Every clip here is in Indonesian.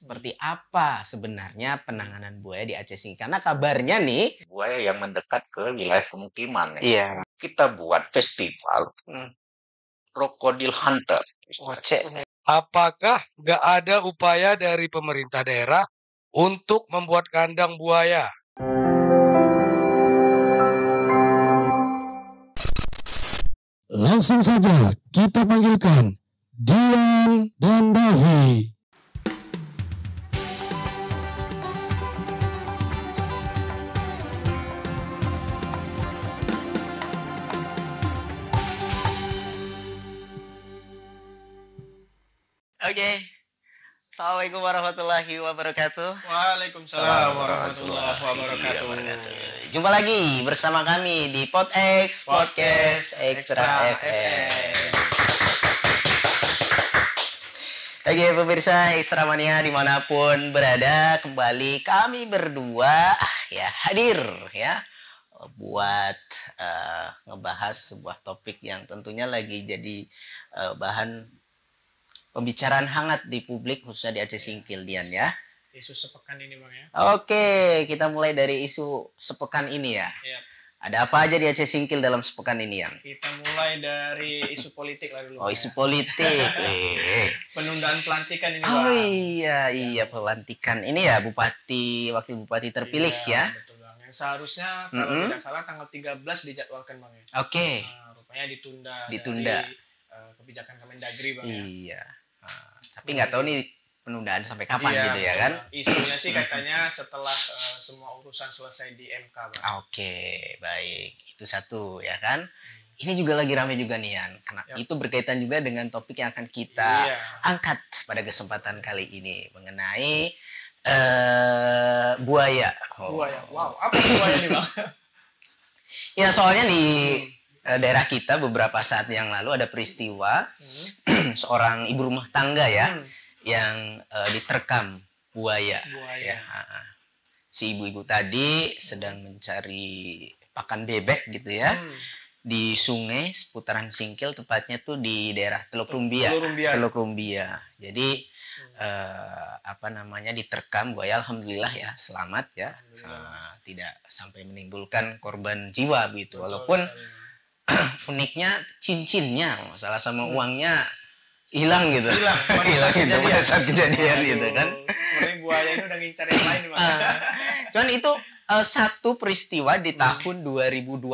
Seperti apa sebenarnya penanganan buaya di Aceh Singkil? Karena kabarnya nih, buaya yang mendekat ke wilayah pemukiman. iya, Kita buat festival Crocodile Hunter. Apakah nggak ada upaya dari pemerintah daerah untuk membuat kandang buaya? Langsung saja kita panggilkan Dian dan Davi. Oke. Assalamualaikum warahmatullahi wabarakatuh. Waalaikumsalam warahmatullahi wabarakatuh. Jumpa lagi bersama kami di PodX Podcast Extra FM. Oke pemirsa Extra Mania dimanapun berada, kembali kami berdua ya hadir ya buat ngebahas sebuah topik yang tentunya lagi jadi bahan pembicaraan hangat di publik khususnya di Aceh Singkil, Dian ya. Isu sepekan ini Bang ya. Oke, kita mulai dari isu sepekan ini ya. Iya. Ada apa aja di Aceh Singkil dalam sepekan ini ya? Kita mulai dari isu politik lah dulu. Oh, isu politik. Penundaan pelantikan ini Oh Bang. iya pelantikan ini ya wakil bupati terpilih ya. Betul Bang. Yang seharusnya kalau tidak salah tanggal 13 dijadwalkan Bang ya. Oke. Nah, rupanya ditunda. Ditunda. Dari kebijakan Kemendagri Bang ya. Iya. Tapi nggak tahu nih penundaan sampai kapan gitu ya kan? Isunya sih katanya setelah semua urusan selesai di MK Bang. Oke, baik. Itu satu ya kan? Ini juga lagi ramai juga nih Yan. Karena itu berkaitan juga dengan topik yang akan kita angkat pada kesempatan kali ini mengenai buaya. Buaya. Wow, apa buaya nih Bang? Ya soalnya di daerah kita beberapa saat yang lalu ada peristiwa seorang ibu rumah tangga ya yang diterkam buaya. Ya. Si ibu-ibu tadi sedang mencari pakan bebek gitu ya di sungai seputaran Singkil, tepatnya tuh di daerah Teluk Rumbia. Jadi diterkam buaya, alhamdulillah ya selamat ya, tidak sampai menimbulkan korban jiwa begitu. Walaupun uniknya cincinnya masalah sama uangnya hilang gitu. Hilang gitu pada saat kejadian gitu kan. Sebenarnya buaya ini udah ngincar yang lain Bang. Cuman itu satu peristiwa di tahun 2025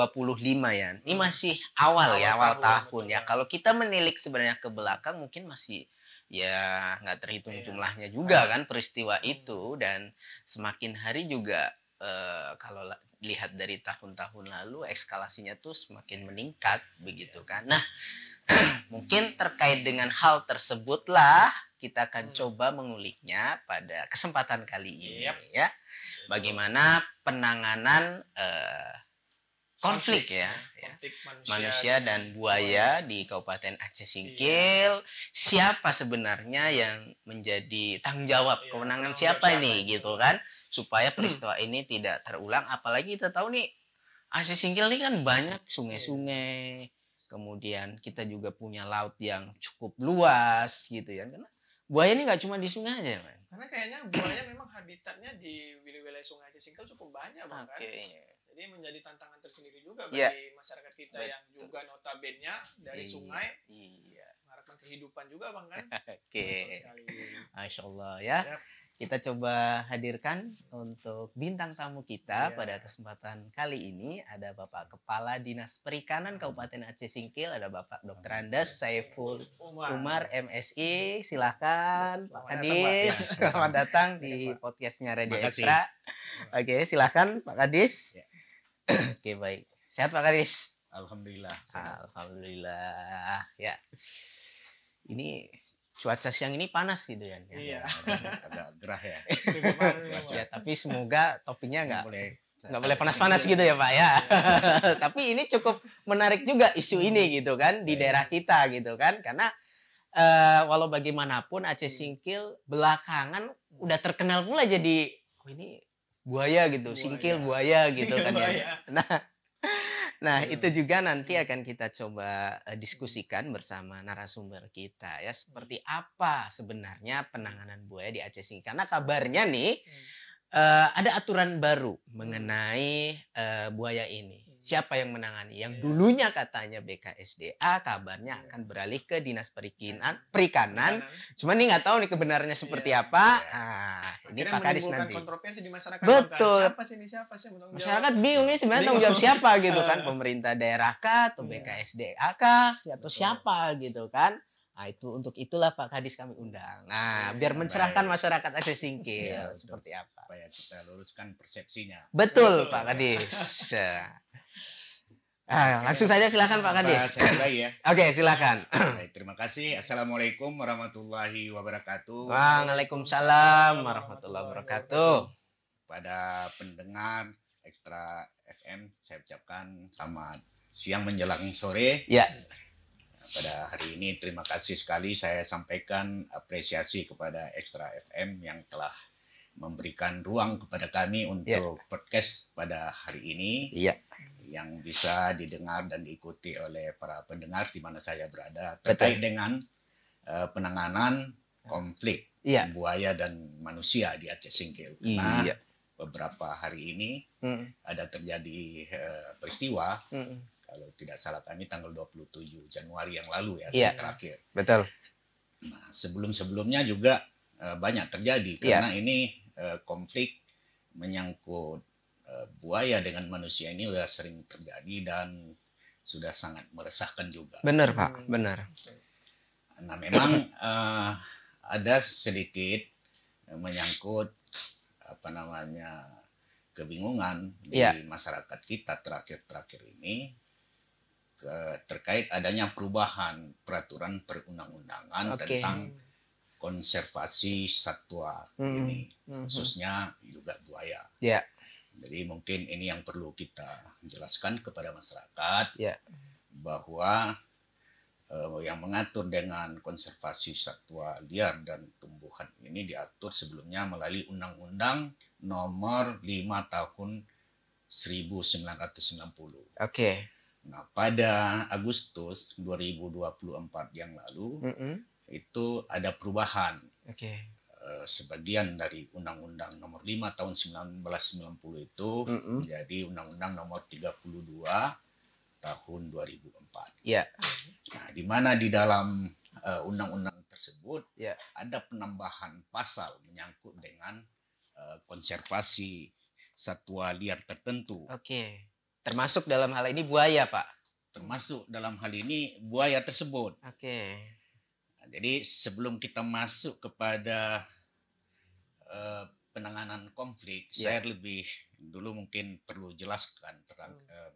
ya. Ini masih awal tahun ya. Kalau kita menilik sebenarnya ke belakang mungkin masih ya nggak terhitung jumlahnya juga kan peristiwa itu, dan semakin hari juga kalau lihat dari tahun-tahun lalu eskalasinya tuh semakin meningkat begitu kan. Nah, mungkin terkait dengan hal tersebutlah kita akan coba menguliknya pada kesempatan kali ini ya. Bagaimana penanganan konflik ya. Konflik manusia dan buaya di Kabupaten Aceh Singkil. Siapa sebenarnya yang menjadi tanggung jawab kewenangan siapa ini gitu kan, supaya peristiwa ini tidak terulang. Apalagi kita tahu nih Aceh Singkil ini kan banyak sungai-sungai, kemudian kita juga punya laut yang cukup luas gitu ya. Karena buaya ini nggak cuma di sungai aja man. Karena kayaknya buaya memang habitatnya di wilayah sungai Aceh Singkil cukup banyak Bang kan. Jadi menjadi tantangan tersendiri juga bagi masyarakat kita yang juga notabene dari sungai. Mengharapkan kehidupan juga Bang kan. Masya Allah ya. Kita coba hadirkan untuk bintang tamu kita pada kesempatan kali ini. Ada Bapak Kepala Dinas Perikanan Kabupaten Aceh Singkil, ada Bapak Dr. Andes Saiful Umar MSI. Silakan Pak Kadis, selamat datang di podcastnya Radio Extra. Oke, silakan Pak Kadis. Oke, baik. Sehat Pak Kadis? Alhamdulillah. Alhamdulillah. Ya. Ini cuaca siang ini panas gitu ya. Iya. Agak gerah ya. Ya, tapi semoga topiknya nggak boleh panas-panas gitu ya Pak ya. Tapi ini cukup menarik juga isu ini gitu kan di daerah kita gitu kan, karena walau bagaimanapun Aceh Singkil belakangan udah terkenal pula jadi ini buaya gitu, Singkil buaya gitu kan ya. Nah, Nah, itu juga nanti akan kita coba diskusikan bersama narasumber kita ya. Seperti apa sebenarnya penanganan buaya di Aceh Singkil. Karena kabarnya nih ada aturan baru mengenai buaya ini. Siapa yang menangani? Yang dulunya katanya BKSDA, kabarnya akan beralih ke Dinas Perikanan. Cuma nih nggak tahu nih kebenarannya seperti apa. Nah, ini Pak Kadis nanti. Kontroversi di masyarakat. Betul. Siapa sih masyarakat bingung nih sebenarnya tanggung jawab siapa gitu kan? Pemerintah daerah kah atau BKSDA kah atau siapa gitu kan? Nah, untuk itulah Pak Kadis kami undang. Nah, biar mencerahkan masyarakat Aceh Singkil seperti apa. Supaya kita luruskan persepsinya. Betul, Pak Kadis. Langsung saja silakan Pak Kadis. Ya. Oke, silakan. Baik, terima kasih. Assalamualaikum warahmatullahi wabarakatuh. Waalaikumsalam warahmatullahi wabarakatuh. Pada pendengar Ekstra FM, saya ucapkan selamat siang menjelang sore. Ya. Pada hari ini terima kasih sekali saya sampaikan apresiasi kepada Ekstra FM yang telah memberikan ruang kepada kami untuk podcast pada hari ini yang bisa didengar dan diikuti oleh para pendengar di mana saya berada terkait dengan penanganan konflik buaya dan manusia di Aceh Singkil. Karena beberapa hari ini ada terjadi peristiwa kalau tidak salah kami tanggal 27 Januari yang lalu terakhir. Betul. Nah, sebelum-sebelumnya juga banyak terjadi karena ini konflik menyangkut buaya dengan manusia ini sudah sering terjadi dan sudah sangat meresahkan juga. Benar, Pak, benar. Nah, memang ada sedikit menyangkut kebingungan di masyarakat kita terakhir-terakhir ini terkait adanya perubahan peraturan perundang-undangan tentang konservasi satwa ini, khususnya juga buaya. Jadi mungkin ini yang perlu kita jelaskan kepada masyarakat bahwa yang mengatur dengan konservasi satwa liar dan tumbuhan ini diatur sebelumnya melalui Undang-Undang Nomor 5 Tahun 1990. Nah, pada Agustus 2024 yang lalu itu ada perubahan. Sebagian dari Undang-Undang Nomor 5 Tahun 1990 itu menjadi Undang-Undang Nomor 32 Tahun 2004. Nah, di mana di dalam undang-undang tersebut ada penambahan pasal menyangkut dengan konservasi satwa liar tertentu. Termasuk dalam hal ini buaya, Pak. Termasuk dalam hal ini buaya tersebut. Nah, jadi sebelum kita masuk kepada penanganan konflik, saya lebih dulu mungkin perlu jelaskan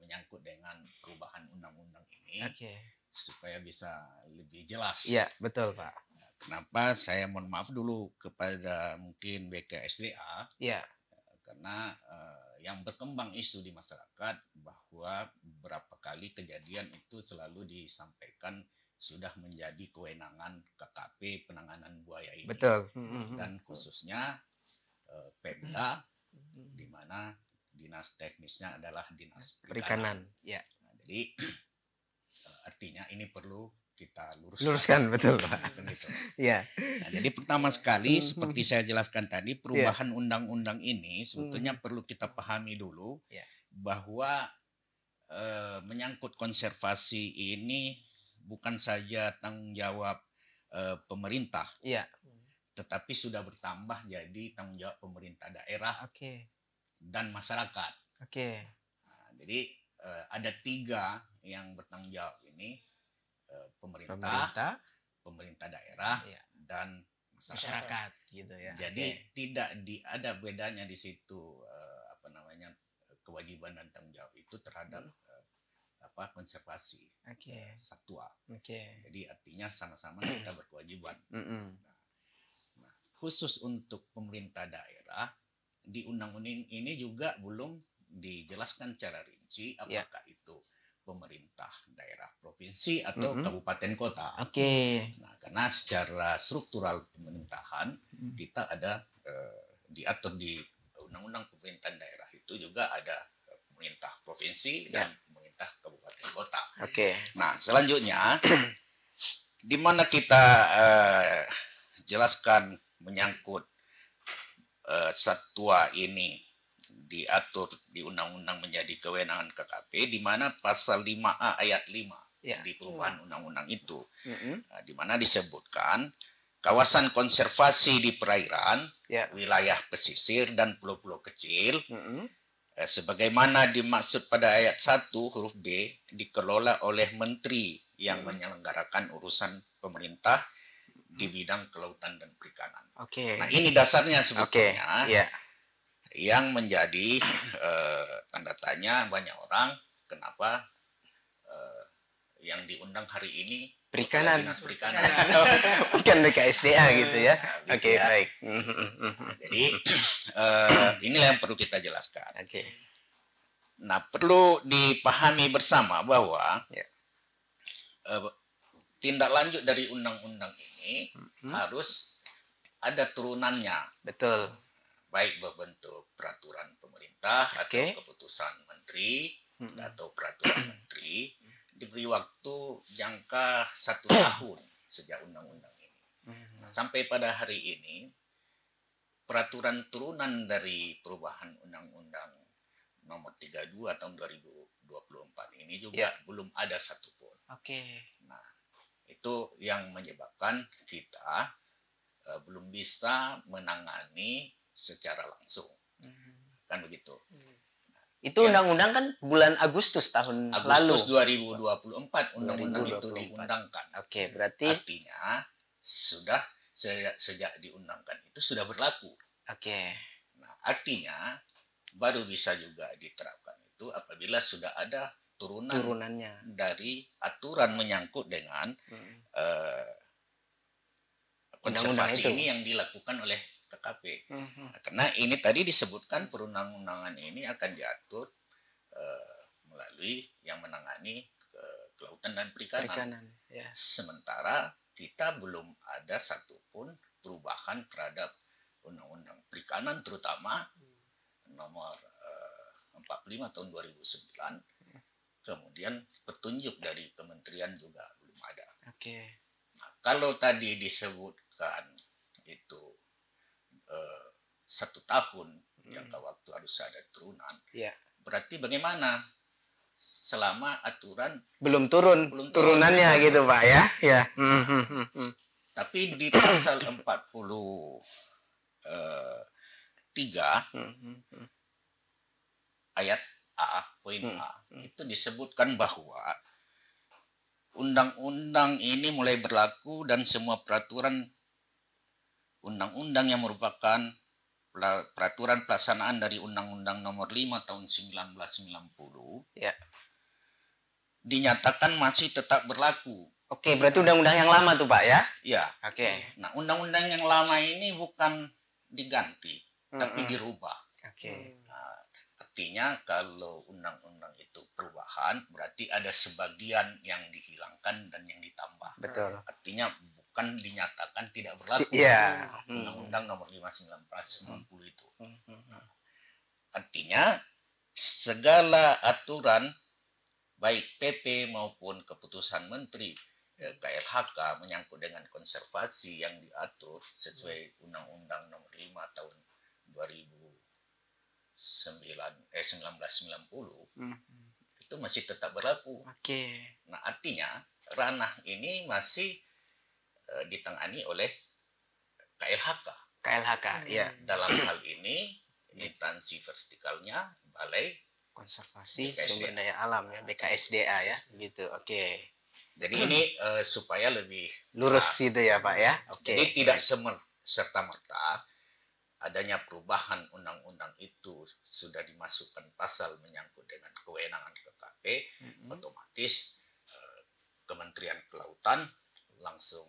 menyangkut dengan perubahan undang-undang ini supaya bisa lebih jelas. Betul, Pak. Kenapa saya mohon maaf dulu kepada mungkin BKSDA? Karena yang berkembang isu di masyarakat bahwa beberapa kali kejadian itu selalu disampaikan sudah menjadi kewenangan KKP penanganan buaya ini. Betul. Dan khususnya Pemda, di mana dinas teknisnya adalah dinas perikanan. Nah, jadi artinya ini perlu kita luruskan. Betul, Pak. Nah, jadi pertama sekali seperti saya jelaskan tadi, perubahan undang-undang ini sebetulnya perlu kita pahami dulu bahwa menyangkut konservasi ini bukan saja tanggung jawab pemerintah, tetapi sudah bertambah jadi tanggung jawab pemerintah daerah dan masyarakat. Nah, jadi ada 3 yang bertanggung jawab ini, pemerintah daerah, dan masyarakat. Gitu ya. Jadi tidak ada bedanya di situ kewajiban dan tanggung jawab itu terhadap konservasi satwa. Jadi artinya sama-sama kita berkewajiban. Nah, khusus untuk pemerintah daerah di undang-undang ini juga belum dijelaskan secara rinci apakah itu pemerintah daerah provinsi atau kabupaten kota. Nah, karena secara struktural pemerintahan kita ada diatur di undang-undang pemerintahan daerah itu juga ada pemerintah provinsi dan pemerintah pemerintah kabupaten kota. Oke. Nah, selanjutnya di mana kita jelaskan menyangkut satwa ini diatur di undang-undang menjadi kewenangan KKP, di mana pasal 5A ayat 5 di perubahan undang-undang itu, di mana disebutkan kawasan konservasi di perairan, wilayah pesisir dan pulau-pulau kecil, sebagaimana dimaksud pada ayat 1 huruf B, dikelola oleh menteri yang menyelenggarakan urusan pemerintah di bidang kelautan dan perikanan. Nah, ini dasarnya sebetulnya yang menjadi tanda tanya banyak orang, kenapa yang diundang hari ini perikanan, Dinas Perikanan, bukan BKSDA gitu ya. Oke, baik. Jadi inilah yang perlu kita jelaskan. Oke. Nah, perlu dipahami bersama bahwa tindak lanjut dari undang-undang ini harus ada turunannya. Betul. Baik berbentuk peraturan pemerintah atau keputusan menteri atau peraturan menteri, diberi waktu jangka 1 tahun sejak undang-undang ini. Nah, sampai pada hari ini peraturan turunan dari perubahan undang-undang nomor 32 tahun 2024 ini juga belum ada satupun. Nah, itu yang menyebabkan kita belum bisa menangani secara langsung, kan begitu. Itu undang-undang kan bulan Agustus tahun lalu. Agustus 2024 undang-undang itu diundangkan. Berarti artinya sudah sejak diundangkan itu sudah berlaku. Nah, artinya baru bisa juga diterapkan itu apabila sudah ada turunannya dari aturan menyangkut dengan konservasi ini yang dilakukan oleh KKP. Karena ini tadi disebutkan perundang-undangan ini akan diatur melalui yang menangani kelautan dan perikanan. Sementara kita belum ada satupun perubahan terhadap undang-undang perikanan, terutama nomor 45 tahun 2009. Kemudian petunjuk dari kementerian juga belum ada. Nah, kalau tadi disebutkan itu 1 tahun jangka waktu harus ada turunan. Berarti bagaimana selama aturan belum turunannya gitu Pak ya? Tapi di pasal 43 ayat A, poin A, itu disebutkan bahwa undang-undang ini mulai berlaku dan semua peraturan undang-undang yang merupakan peraturan pelaksanaan dari Undang-Undang Nomor 5 Tahun 1990 dinyatakan masih tetap berlaku. Berarti undang-undang yang lama tuh Pak ya? Nah, undang-undang yang lama ini bukan diganti, tapi dirubah. Nah, artinya kalau undang-undang itu perubahan, berarti ada sebagian yang dihilangkan dan yang ditambah. Betul. Artinya bukan dinyatakan tidak berlaku. Undang-Undang Nomor 5 1990 itu. Artinya segala aturan baik PP maupun keputusan menteri KLHK menyangkut dengan konservasi yang diatur sesuai Undang-Undang Nomor 5 tahun 1990 itu masih tetap berlaku. Nah, artinya ranah ini masih ditangani oleh KLHK. Dalam hal ini instansi vertikalnya Balai Konservasi Sumber Daya Alam ya, BKSDA ya, gitu. Jadi ini supaya lebih lurus gitu ya Pak ya. Jadi tidak serta-merta adanya perubahan undang-undang itu sudah dimasukkan pasal menyangkut dengan kewenangan KKP, otomatis Kementerian Kelautan langsung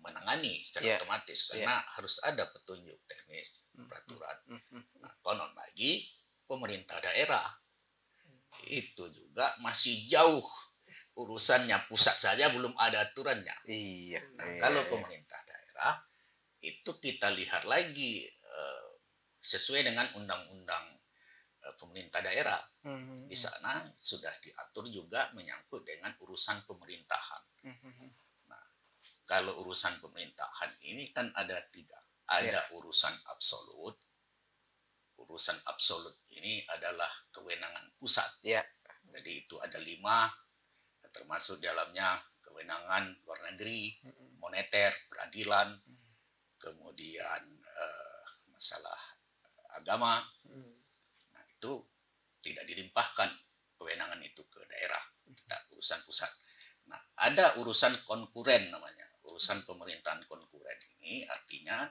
menangani secara otomatis karena harus ada petunjuk teknis peraturan. Nah, konon lagi pemerintah daerah itu juga masih jauh urusannya, pusat saja belum ada aturannya. Kalau pemerintah daerah itu kita lihat lagi sesuai dengan undang-undang pemerintah daerah. Di sana sudah diatur juga menyangkut dengan urusan pemerintahan. Nah, kalau urusan pemerintahan ini kan ada 3. Ada urusan absolut. Urusan absolut ini adalah kewenangan pusat. Jadi itu ada 5, termasuk dalamnya kewenangan luar negeri, moneter, peradilan, kemudian masalah agama. Nah, itu tidak dilimpahkan kewenangan itu ke daerah, urusan pusat. Nah, ada urusan konkuren namanya. Urusan pemerintahan konkuren ini artinya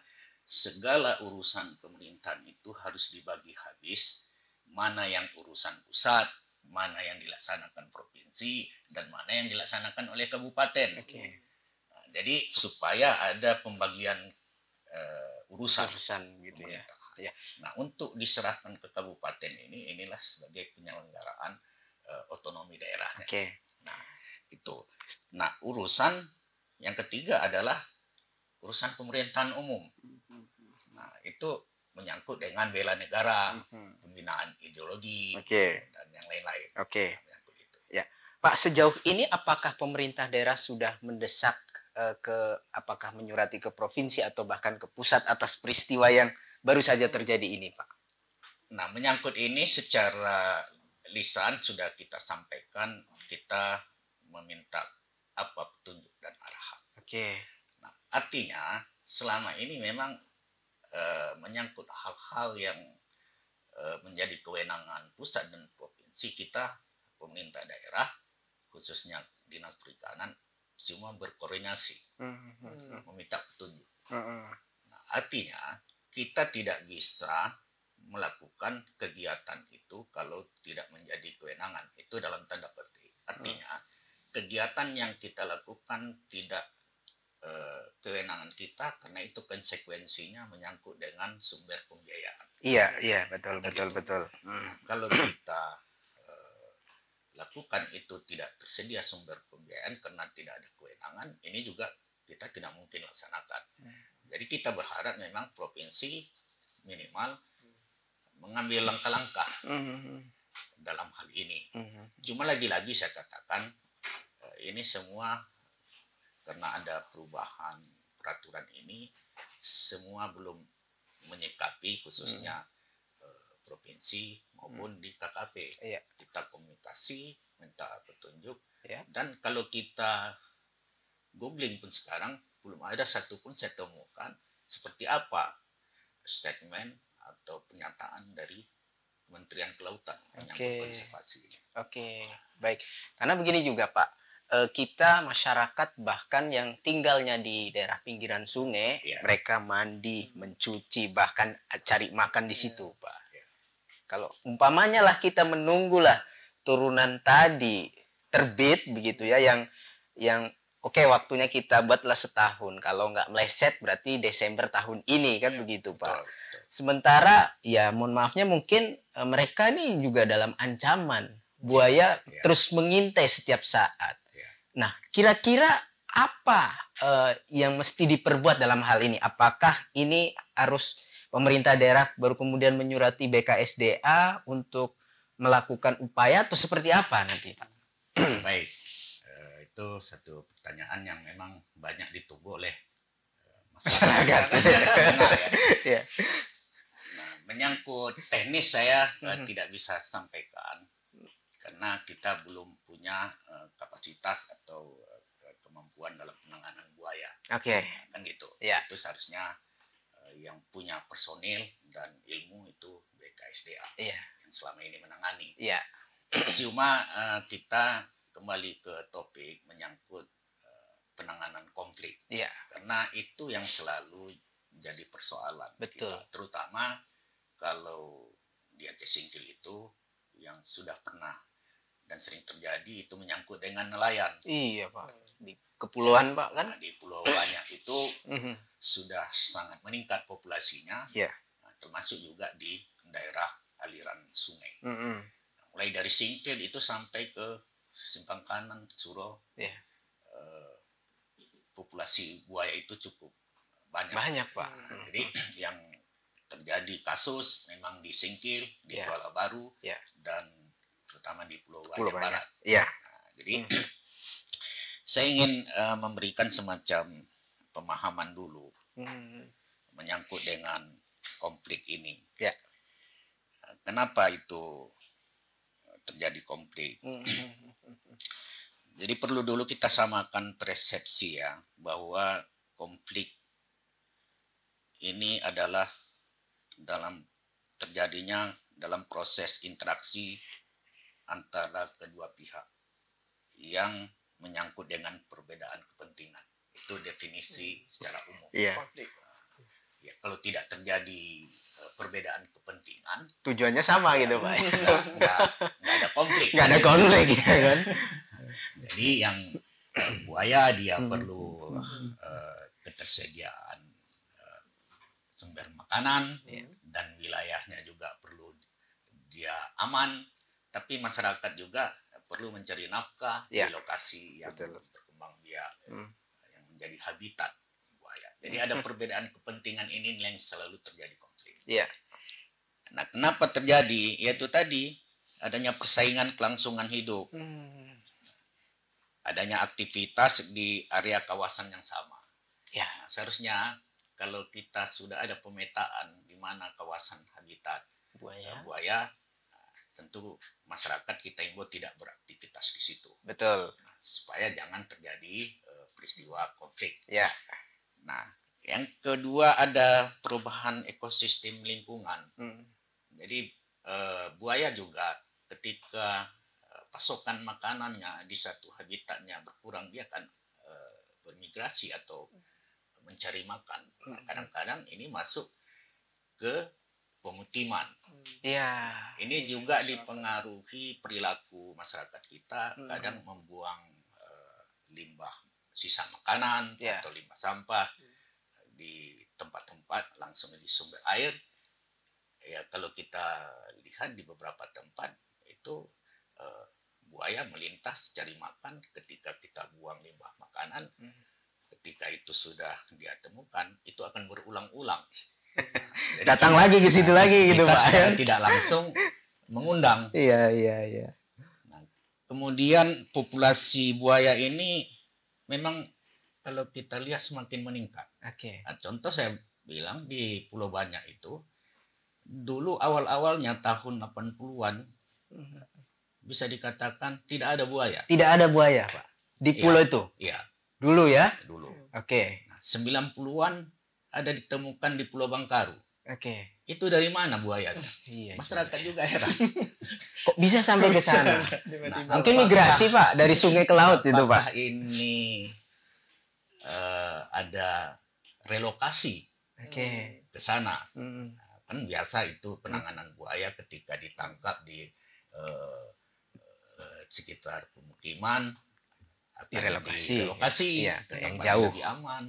segala urusan pemerintahan itu harus dibagi habis, mana yang urusan pusat, mana yang dilaksanakan provinsi, dan mana yang dilaksanakan oleh kabupaten. Nah, jadi supaya ada pembagian urusan gitu ya. Nah, untuk diserahkan ke kabupaten inilah sebagai penyelenggaraan otonomi daerahnya. Nah, itu. Nah, urusan yang ketiga adalah urusan pemerintahan umum. Nah, itu menyangkut dengan bela negara, pembinaan ideologi, dan yang lain-lain. Ya, Pak, sejauh ini apakah pemerintah daerah sudah mendesak apakah menyurati ke provinsi atau bahkan ke pusat atas peristiwa yang baru saja terjadi ini, Pak? Nah, menyangkut ini secara lisan sudah kita sampaikan, kita meminta apa petunjuk dan arahan. Nah, artinya selama ini memang menyangkut hal-hal yang menjadi kewenangan pusat dan provinsi, kita pemerintah daerah khususnya dinas perikanan cuma berkoordinasi, meminta petunjuk. Nah, artinya kita tidak bisa melakukan kegiatan itu kalau tidak menjadi kewenangan. Itu dalam tanda petik. Artinya kegiatan yang kita lakukan tidak kewenangan kita, karena itu konsekuensinya menyangkut dengan sumber pembiayaan. Iya, betul. Nah, kalau kita lakukan itu tidak tersedia sumber pembiayaan karena tidak ada kewenangan, ini juga kita tidak mungkin laksanakan. Jadi kita berharap memang provinsi minimal mengambil langkah-langkah dalam hal ini. Cuma lagi-lagi saya katakan ini semua karena ada perubahan peraturan ini, semua belum menyikapi khususnya provinsi maupun di KKP. Kita komunikasi, minta petunjuk, dan kalau kita googling pun sekarang belum ada satupun saya temukan seperti apa statement atau pernyataan dari Kementerian Kelautan menyangkut konservasi ini. Baik. Karena begini juga, Pak, kita masyarakat bahkan yang tinggalnya di daerah pinggiran sungai, mereka mandi, mencuci, bahkan cari makan di situ, Pak. Kalau umpamanya lah kita menunggulah turunan tadi terbit begitu ya, yang waktunya kita buatlah setahun. Kalau nggak meleset berarti Desember tahun ini kan begitu, Pak. Sementara ya mohon maafnya mungkin mereka ini juga dalam ancaman buaya terus mengintai setiap saat. Nah, kira-kira apa yang mesti diperbuat dalam hal ini? Apakah ini harus pemerintah daerah baru kemudian menyurati BKSDA untuk melakukan upaya atau seperti apa nanti, Pak? Baik, itu satu pertanyaan yang memang banyak ditunggu oleh masyarakat. Nah, menyangkut teknis saya tidak bisa sampaikan karena kita belum punya kapasitas atau kemampuan dalam penanganan buaya. Kan gitu. Itu seharusnya yang punya personil dan ilmu itu BKSDA yang selama ini menangani. Cuma kita kembali ke topik menyangkut penanganan konflik. Karena itu yang selalu jadi persoalan. Betul. Kita. Terutama kalau di Aceh Singkil itu yang sudah pernah dan sering terjadi itu menyangkut dengan nelayan. Iya, Pak. Di kepulauan, Pak, kan? Di pulau banyak itu sudah sangat meningkat populasinya, termasuk juga di daerah aliran sungai. Mulai dari Singkil itu sampai ke Simpang Kanan, Suro, populasi buaya itu cukup banyak. Pak. Jadi yang terjadi kasus memang di Singkil, di Kuala Baru, dan terutama di Pulau Banyak Barat. Nah, jadi saya ingin memberikan semacam pemahaman dulu menyangkut dengan konflik ini. Kenapa itu terjadi konflik? Jadi perlu dulu kita samakan persepsi ya, bahwa konflik ini adalah terjadinya dalam proses interaksi antara kedua pihak yang menyangkut dengan perbedaan kepentingan. Itu definisi secara umum. Konflik. Ya, kalau tidak terjadi perbedaan kepentingan, tujuannya sama gitu Pak. Nggak ada konflik. Nggak ada konflik ya kan. Jadi yang buaya dia perlu ketersediaan sumber makanan dan wilayahnya juga perlu dia aman, tapi masyarakat juga perlu mencari nafkah di lokasi yang berkembang biak, yang menjadi habitat buaya. Jadi ada perbedaan kepentingan ini yang selalu terjadi konflik. Nah, kenapa terjadi? Yaitu tadi adanya persaingan kelangsungan hidup, adanya aktivitas di area kawasan yang sama. Nah, seharusnya kalau kita sudah ada pemetaan di mana kawasan habitat buaya, tentu masyarakat kita imbau tidak beraktivitas di situ. Betul. Nah, supaya jangan terjadi peristiwa konflik. Nah, yang kedua ada perubahan ekosistem lingkungan. Jadi buaya juga ketika pasokan makanannya di satu habitatnya berkurang, dia akan bermigrasi atau mencari makan. Kadang-kadang ini masuk ke pemukiman. Ini juga dipengaruhi perilaku masyarakat kita, kadang membuang limbah sisa makanan atau limbah sampah di tempat-tempat langsung di sumber air. Ya, kalau kita lihat di beberapa tempat itu buaya melintas cari makan ketika kita buang limbah makanan. Ketika itu sudah dia temukan, itu akan berulang-ulang. Datang lagi ke situ lagi gitu Pak. Kita tidak langsung mengundang. Nah, kemudian populasi buaya ini memang kalau kita lihat semakin meningkat. Nah, contoh saya bilang di Pulau Banyak itu dulu awal-awalnya tahun 80-an bisa dikatakan tidak ada buaya. Tidak ada buaya Pak di pulau itu. Dulu ya? Dulu. Nah, 90-an ada ditemukan di Pulau Bangkaru. Itu dari mana buayanya? Masyarakat juga heran. Kok bisa sampai ke sana? Mungkin migrasi Pak dari sungai ke laut itu Pak. Ini ada relokasi ke sana. Kan biasa itu penanganan buaya ketika ditangkap di sekitar pemukiman, direlokasi yang jauh, lebih aman.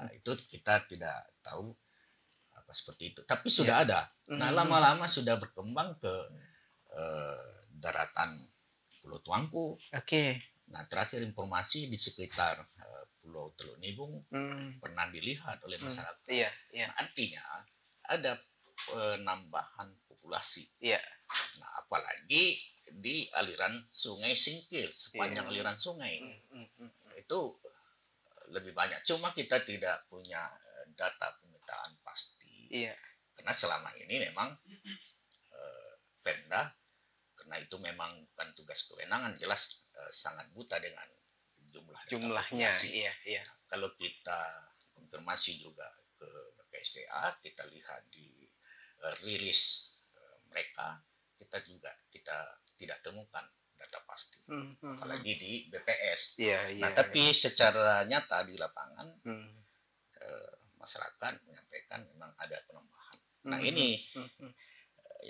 Nah, itu kita tidak tahu apa seperti itu, tapi sudah ada. Nah, lama-lama sudah berkembang ke daratan Pulau Tuangku. Nah, terakhir informasi di sekitar Pulau Teluk Nibung pernah dilihat oleh masyarakat. Nah, artinya ada penambahan populasi. Nah, apalagi di aliran Sungai Singkil, sepanjang aliran sungai itu lebih banyak. Cuma kita tidak punya data pemetaan pasti. Karena selama ini memang Pemda, karena itu memang bukan tugas kewenangan, jelas sangat buta dengan jumlahnya. Kalau kita konfirmasi juga ke BKSDA, kita lihat di rilis mereka, kita tidak temukan data pasti, apalagi di BPS. Nah, tapi secara nyata di lapangan masyarakat menyampaikan memang ada penambahan. Nah, ini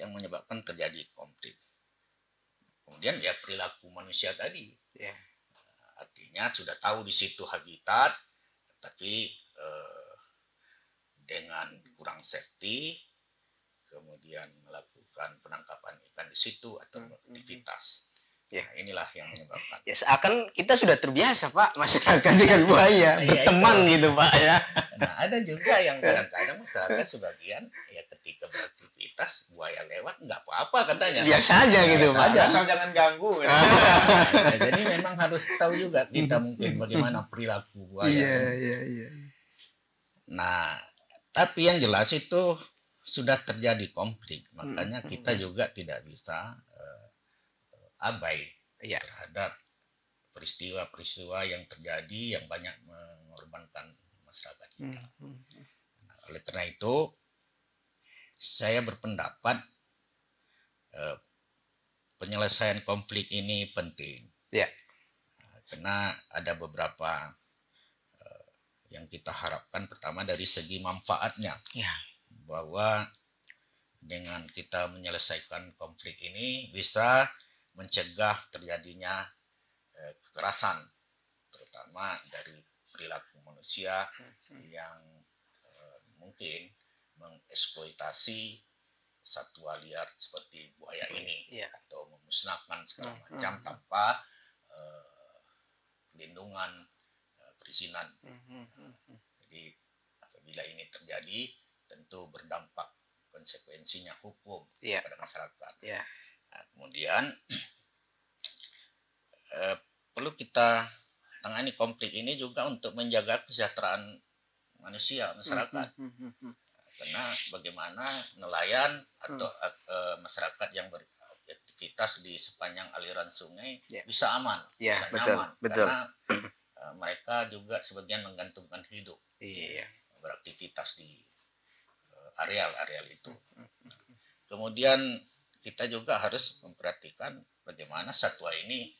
yang menyebabkan terjadi konflik. Kemudian ya perilaku manusia tadi, artinya sudah tahu di situ habitat, tapi dengan kurang safety, kemudian melakukan penangkapan ikan di situ atau aktivitas. Ya. Nah, inilah yang menyebabkan. Ya seakan kita sudah terbiasa Pak masyarakat dengan buaya, berteman gitu Pak ya. Nah ada juga yang kadang-kadang masyarakat sebagian ya ketika beraktivitas buaya lewat nggak apa-apa katanya. Biasa aja gitu Pak. Asal jangan ganggu. Nah, jadi memang harus tahu juga kita mungkin bagaimana perilaku buaya. Iya. Nah tapi yang jelas itu sudah terjadi konflik, makanya kita juga tidak bisa abai terhadap peristiwa-peristiwa yang terjadi yang banyak mengorbankan masyarakat kita. Nah, oleh karena itu, saya berpendapat penyelesaian konflik ini penting. Ya. Karena ada beberapa yang kita harapkan. Pertama dari segi manfaatnya. Ya. Bahwa dengan kita menyelesaikan konflik ini bisa mencegah terjadinya kekerasan, terutama dari perilaku manusia yang mungkin mengeksploitasi satwa liar seperti buaya ini, atau memusnahkan segala macam tanpa perlindungan perizinan. Jadi apabila ini terjadi tentu berdampak konsekuensinya hukum pada masyarakat. Nah, kemudian perlu kita tangani konflik ini juga untuk menjaga kesejahteraan masyarakat. Karena bagaimana nelayan atau masyarakat yang beraktivitas di sepanjang aliran sungai bisa aman, bisa nyaman. Karena mereka juga sebagian menggantungkan hidup beraktivitas di areal-areal itu. Kemudian kita juga harus memperhatikan bagaimana satwa ini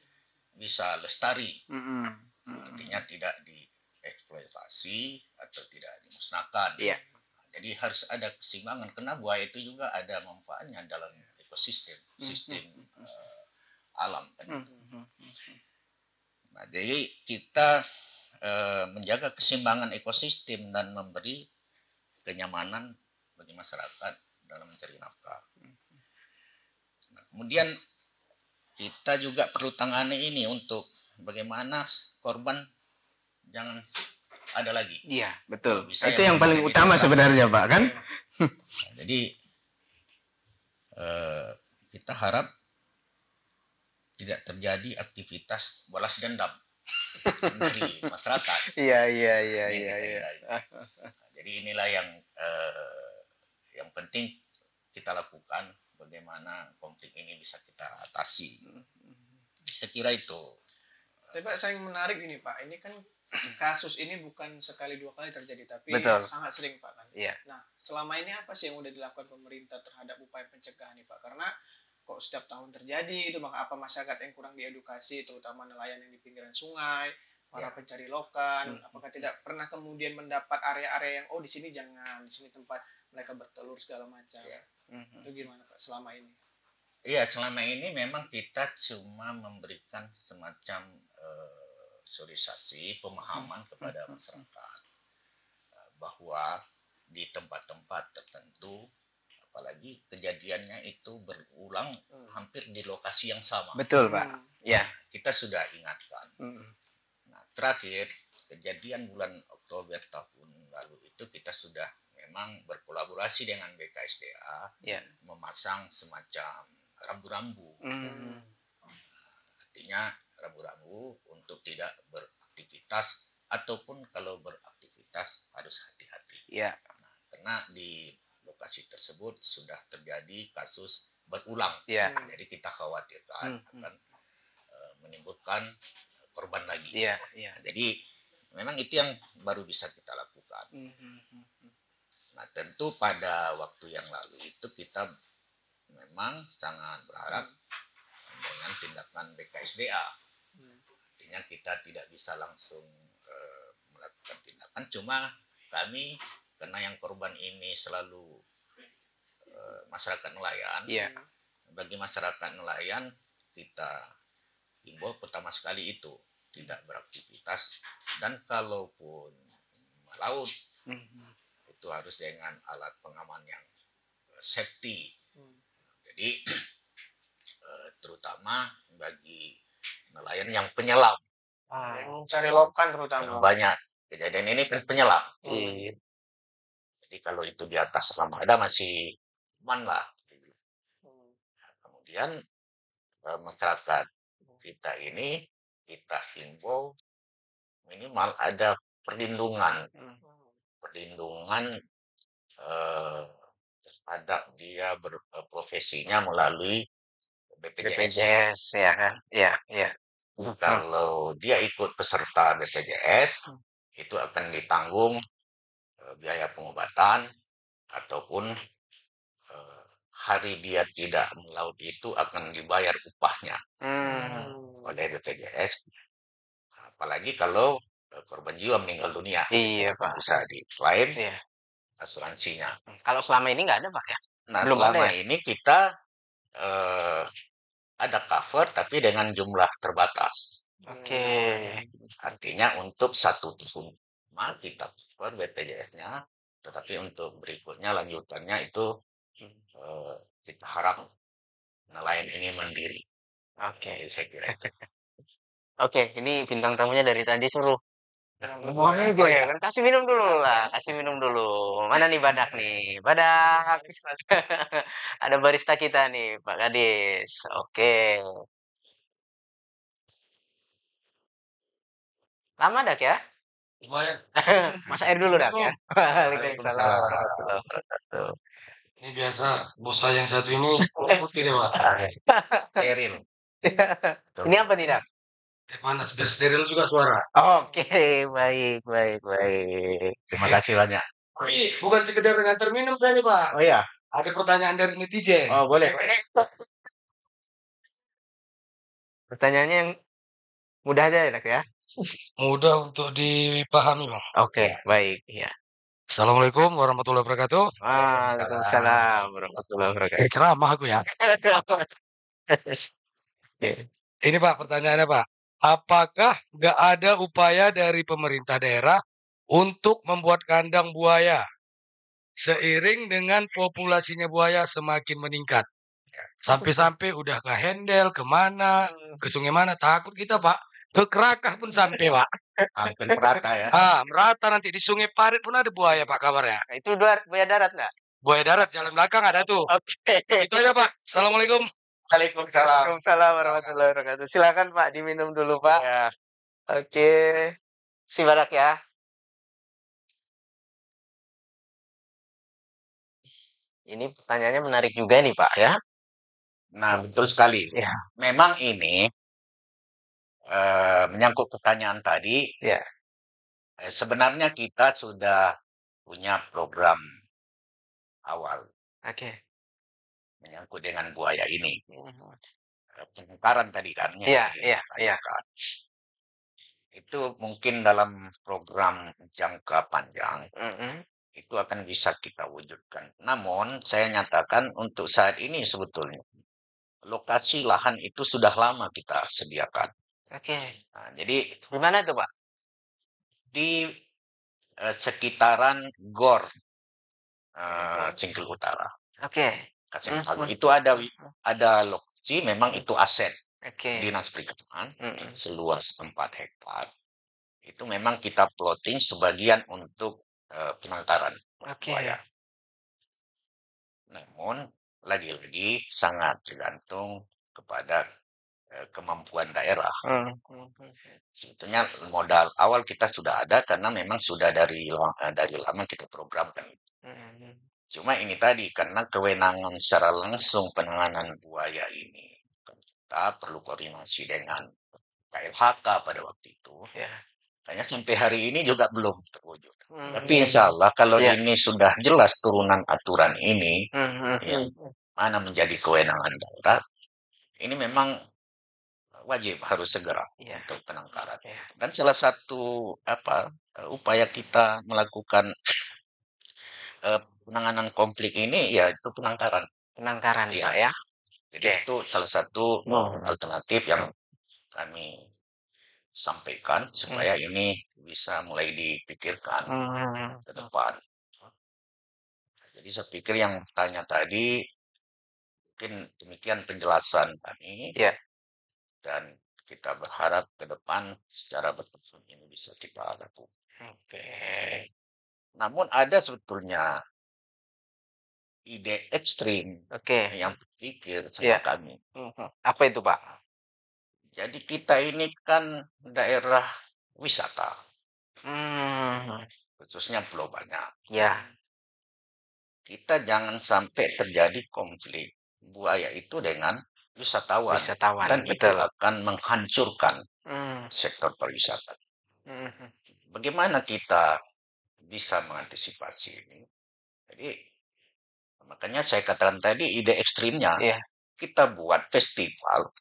bisa lestari, artinya tidak dieksploitasi atau tidak dimusnahkan. Jadi harus ada keseimbangan, karena buaya itu juga ada manfaatnya dalam ekosistem, sistem alam. Nah, jadi kita menjaga keseimbangan ekosistem dan memberi kenyamanan bagi masyarakat dalam mencari nafkah. Nah, kemudian kita juga perlu tangani ini untuk bagaimana korban jangan ada lagi. Iya, betul. Itu yang paling utama sebenarnya, Pak, kan? Nah, jadi kita harap tidak terjadi aktivitas balas dendam dari masyarakat. Iya. Jadi inilah yang penting kita lakukan, bagaimana konflik ini bisa kita atasi. Saya kira itu. Tapi Pak, saya yang menarik ini Pak, ini kan kasus ini bukan sekali dua kali terjadi, tapi sangat sering Pak kan. Nah, selama ini apa sih yang udah dilakukan pemerintah terhadap upaya pencegahan nih Pak? Karena kok setiap tahun terjadi itu, maka apa masyarakat yang kurang diedukasi, terutama nelayan yang di pinggiran sungai, para pencari lokan, apakah tidak pernah kemudian mendapat area-area yang di sini jangan, di sini tempat mereka bertelur segala macam. Itu gimana Pak selama ini? Iya, selama ini memang kita cuma memberikan semacam sosialisasi, pemahaman kepada masyarakat bahwa di tempat-tempat tertentu, apalagi kejadiannya itu berulang hampir di lokasi yang sama. Betul, Pak. Ya, kita sudah ingatkan. Nah, terakhir kejadian bulan Oktober tahun lalu itu kita sudah memang berkolaborasi dengan BKSDA memasang semacam rambu-rambu. Artinya rambu-rambu untuk tidak beraktivitas, ataupun kalau beraktivitas harus hati-hati. Nah, karena di lokasi tersebut sudah terjadi kasus berulang. Jadi kita khawatirkan akan menimbulkan korban lagi. Jadi memang itu yang baru bisa kita lakukan. Nah, tentu pada waktu yang lalu itu kita memang sangat berharap dengan tindakan BKSDA. Artinya kita tidak bisa langsung melakukan tindakan, cuma kami karena yang korban ini selalu masyarakat nelayan. Bagi masyarakat nelayan kita himbau pertama sekali itu tidak beraktivitas, dan kalaupun melaut itu harus dengan alat pengaman yang safety. Jadi terutama bagi nelayan yang penyelam. Yang mencari lokan terutama. Banyak kejadian ini penyelam. Jadi kalau itu di atas Ramada masih aman lah. Kemudian masyarakat kita ini kita himbau minimal ada perlindungan terhadap dia berprofesinya melalui BPJS. Ya kan? Iya. Kalau dia ikut peserta BPJS itu akan ditanggung biaya pengobatan ataupun hari dia tidak melaut itu akan dibayar upahnya oleh BPJS. Apalagi kalau korban jiwa meninggal dunia, Pak, bisa diklaim asuransinya. Kalau selama ini nggak ada, Pak ya? Nah, selama ini kita ada cover tapi dengan jumlah terbatas. Artinya untuk 1 tahun kita cover BPJS-nya, tetapi untuk berikutnya lanjutannya itu kita harap nelayan ini mandiri. Saya kira itu. Ini bintang tamunya dari tadi suruh kan kasih minum dulu lah, Mana nih Badak nih? Badak. Ada barista kita nih, Pak Gadis. Lama Dak ya? Lumayan. Masa air dulu Dak ya? Waalaikumsalam warahmatullahi wabarakatuh. Ini biasa, bos saya yang satu ini putih deh, Pak. Steril. Ini apa nih Dak? Teh panas, biar steril juga suara. Baik. Terima kasih banyak. Bukan sekedar ngantar minum saja, Pak. Oh iya. Ada pertanyaan dari netizen. Oh, boleh. Pertanyaannya yang mudah aja Dak ya? Mudah untuk dipahami, Bang. Baik. Ya. Assalamualaikum warahmatullahi wabarakatuh. Waalaikumsalam warahmatullahi wabarakatuh. Ceramah aku ya. Ini Pak, pertanyaannya Pak. Apakah nggak ada upaya dari pemerintah daerah untuk membuat kandang buaya seiring dengan populasinya buaya semakin meningkat? Sampai-sampai udah ke Hendel, kemana, ke sungai mana, takut kita Pak. Ke Kerakah pun sampai Pak. Hampir merata ya. Merata nanti di Sungai Parit pun ada buaya Pak kabarnya. Itu buaya darat nggak? Buaya darat jalan belakang ada tuh. Itu aja Pak. Assalamualaikum. Waalaikumsalam warahmatullahi wabarakatuh. Silakan Pak, diminum dulu Pak. Ya. Si Badak ya. Ini pertanyaannya menarik juga nih Pak ya. Nah, betul sekali. Ya. Memang ini menyangkut pertanyaan tadi. Ya. Sebenarnya kita sudah punya program awal. Menyangkut dengan buaya ini. Penangkaran tadi kan. Iya. Itu mungkin dalam program jangka panjang. Itu akan bisa kita wujudkan. Namun saya nyatakan untuk saat ini sebetulnya lokasi lahan itu sudah lama kita sediakan. Nah, jadi di mana tuh Pak? Di sekitaran GOR Cingkil Utara. Itu ada lokasi, memang itu aset Dinas Perikanan seluas 4 hektar. Itu memang kita plotting sebagian untuk penangkaran buaya. Namun lagi-lagi sangat tergantung kepada kemampuan daerah. Sebetulnya modal awal kita sudah ada karena memang sudah dari lama kita programkan. Cuma ini tadi karena kewenangan secara langsung penanganan buaya ini kita perlu koordinasi dengan KLHK pada waktu itu. Kayaknya sampai hari ini juga belum terwujud. Tapi insya Allah kalau ini sudah jelas turunan aturan ini, mana menjadi kewenangan daerah, ini memang wajib harus segera untuk penangkaran. Dan salah satu upaya kita melakukan penanganan konflik ini yaitu penangkaran. Ya. Jadi itu salah satu alternatif yang kami sampaikan supaya ini bisa mulai dipikirkan ke depan. Jadi saya pikir yang tanya tadi mungkin demikian penjelasan kami. Ya. Dan kita berharap ke depan secara berterusan ini bisa kita lakukan. Oke. Namun ada sebetulnya ide ekstrim yang berpikir sama kami. Apa itu, Pak? Jadi kita ini kan daerah wisata, khususnya Pulau Banyak. Ya. Kita jangan sampai terjadi konflik buaya itu dengan wisatawan. Dan itu betul. akan menghancurkan sektor pariwisata. Bagaimana kita bisa mengantisipasi ini? Jadi makanya saya katakan tadi ide ekstrimnya, kita buat festival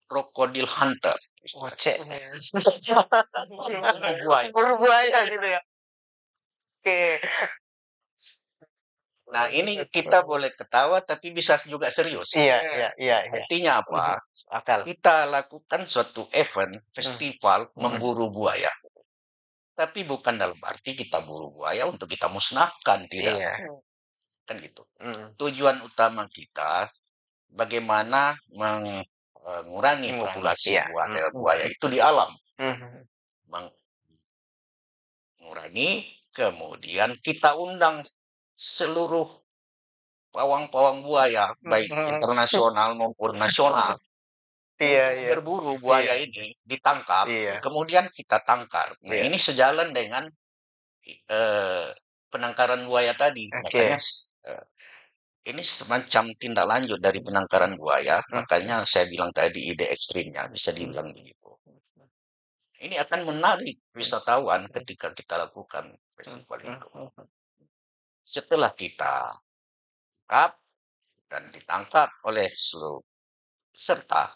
Crocodile Hunter. Buaya gitu ya. Oke. Nah, ini kita boleh ketawa tapi bisa juga serius. Iya. Artinya apa? Kita lakukan suatu event, festival memburu buaya. Tapi bukan dalam arti kita buru buaya untuk kita musnahkan, tidak. Kan gitu. Tujuan utama kita bagaimana mengurangi populasi buaya itu di alam. Mengurangi, kemudian kita undang seluruh pawang-pawang buaya, baik internasional maupun nasional, berburu buaya ini, ditangkap, kemudian kita tangkar. Nah, ini sejalan dengan penangkaran buaya tadi. Makanya ini semacam tindak lanjut dari penangkaran buaya. Makanya saya bilang tadi ide ekstrimnya bisa dibilang begitu. Ini akan menarik wisatawan ketika kita lakukan festival itu. Setelah kita tangkap dan ditangkap oleh seluruh peserta,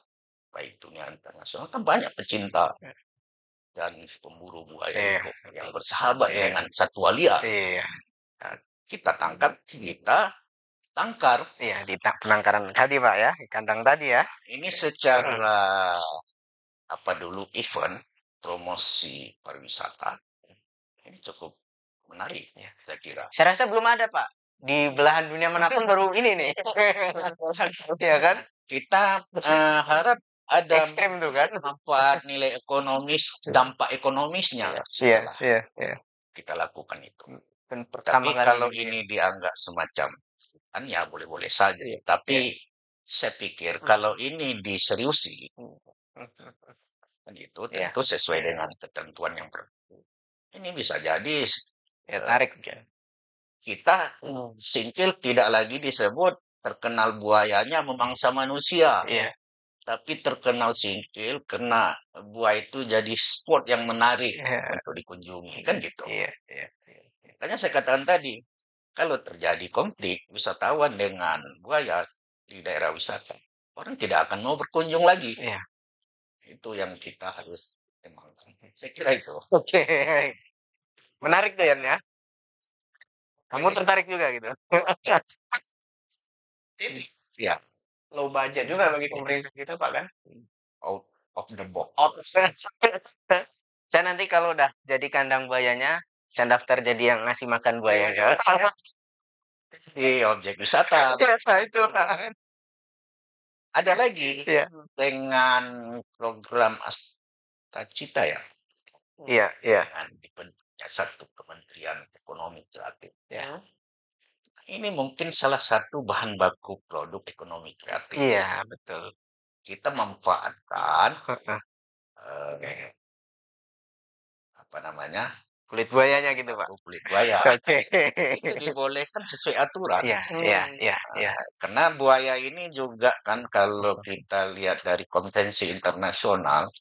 baik dunia internasional, kan banyak pecinta dan pemburu buaya yang bersahabat dengan satwa liar. Nah, kita tangkap, kita tangkar. Di penangkaran tadi, Pak, ya, di kandang tadi ya. Ini secara event promosi pariwisata ini cukup menarik, saya kira. Saya rasa belum ada, Pak. Di belahan dunia manapun baru ini nih. Ya kan? Kita harap ada ekstrim tuh kan, manfaat nilai ekonomis, dampak ekonomisnya. Iya. Kita lakukan itu. Tapi kalau ini dianggap semacam kan ya boleh-boleh saja. Tapi saya pikir kalau ini diseriusi, itu tentu sesuai dengan ketentuan yang berlaku. Ini bisa jadi tarik. Kita singkil tidak lagi disebut terkenal buayanya memangsa manusia. Tapi terkenal singkil karena buaya itu jadi spot yang menarik untuk dikunjungi. Kan gitu. Makanya saya katakan tadi, kalau terjadi konflik wisatawan dengan buaya di daerah wisata, orang tidak akan mau berkunjung lagi. Itu yang kita harus emangkan. Saya kira itu. Oke. Menarik tuh ya. Kamu tertarik juga gitu. Ya. Low budget juga bagi pemerintah kita, Pak, kan? Out of the box. Saya nanti kalau udah jadi kandang buayanya, saya daftar jadi yang ngasih makan buaya. Di objek wisata. Itu. Ada lagi dengan program Astacita ya. Iya. Dengan dibentuknya satu Kementerian Ekonomi Kreatif. Ini mungkin salah satu bahan baku produk ekonomi kreatif. Iya, betul. Kita memanfaatkan kulit buayanya gitu, Pak. Kulit buaya. Itu dibolehkan sesuai aturan. Iya. Karena buaya ini juga kan kalau kita lihat dari konvensi internasional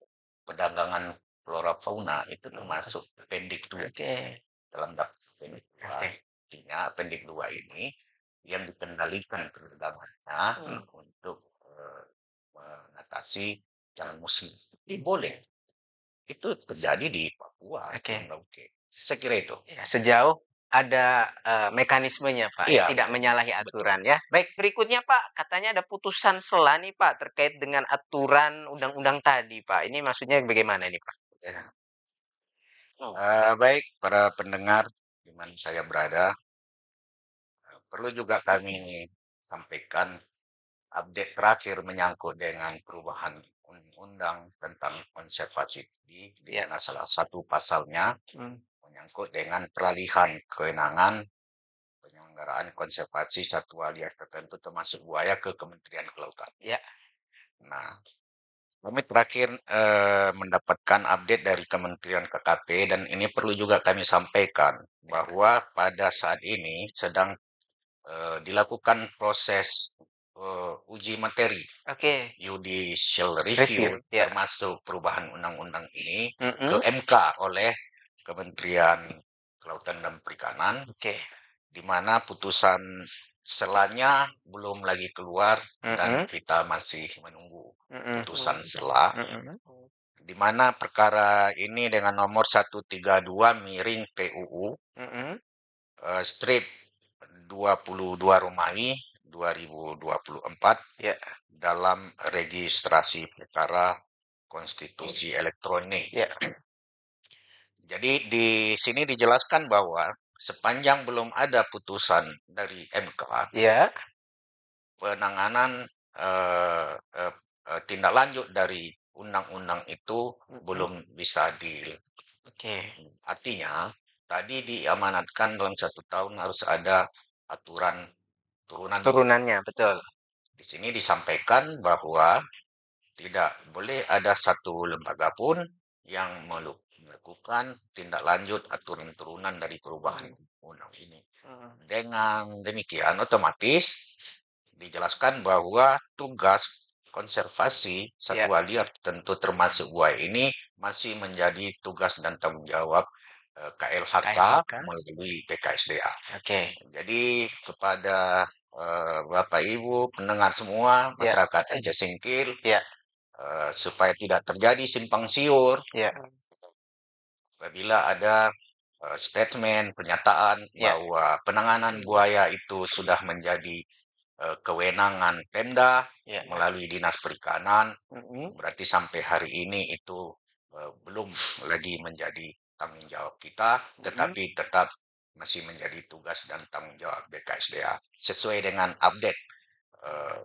perdagangan flora fauna itu termasuk pendik 2. Dalam daftar pendik 2. Artinya pendik 2 ini yang dikendalikan perdagangannya untuk mengatasi jalan muslim. Ini boleh. Itu terjadi di Papua. Saya kira itu. Sejauh ada mekanismenya, Pak. Tidak menyalahi aturan. Ya. Baik, berikutnya, Pak. Katanya ada putusan sela nih, Pak, terkait dengan aturan undang-undang tadi, Pak. Ini maksudnya bagaimana ini, Pak? Baik, para pendengar di mana saya berada, perlu juga kami sampaikan update terakhir menyangkut dengan perubahan undang-undang tentang konservasi di mana salah satu pasalnya menyangkut dengan peralihan kewenangan penyelenggaraan konservasi satwa liar tertentu termasuk buaya ke Kementerian Kelautan. Ya. Nah, kami terakhir mendapatkan update dari Kementerian KKP dan ini perlu juga kami sampaikan bahwa pada saat ini sedang dilakukan proses uji materi, judicial review, termasuk perubahan undang-undang ini ke MK oleh Kementerian Kelautan dan Perikanan, di mana putusan selanya belum lagi keluar dan kita masih menunggu putusan sela, di mana perkara ini dengan nomor 132/PUU strip 22 Romawi 2024 dalam registrasi perkara konstitusi elektronik. Jadi di sini dijelaskan bahwa sepanjang belum ada putusan dari MK, penanganan tindak lanjut dari undang-undang itu belum bisa Artinya, tadi diamanatkan dalam 1 tahun harus ada aturan turunannya. Betul. Di sini disampaikan bahwa tidak boleh ada satu lembaga pun yang melakukan tindak lanjut aturan turunan dari perubahan undang ini. Dengan demikian otomatis dijelaskan bahwa tugas konservasi satwa liar tentu termasuk buaya ini masih menjadi tugas dan tanggung jawab KLHK melalui BKSDA. Jadi kepada Bapak Ibu pendengar semua masyarakat Aceh Singkil, supaya tidak terjadi simpang siur, apabila ada statement pernyataan bahwa penanganan buaya itu sudah menjadi kewenangan Pemda melalui Dinas Perikanan, berarti sampai hari ini itu belum lagi menjadi tanggung jawab kita, tetapi tetap masih menjadi tugas dan tanggung jawab BKSDA sesuai dengan update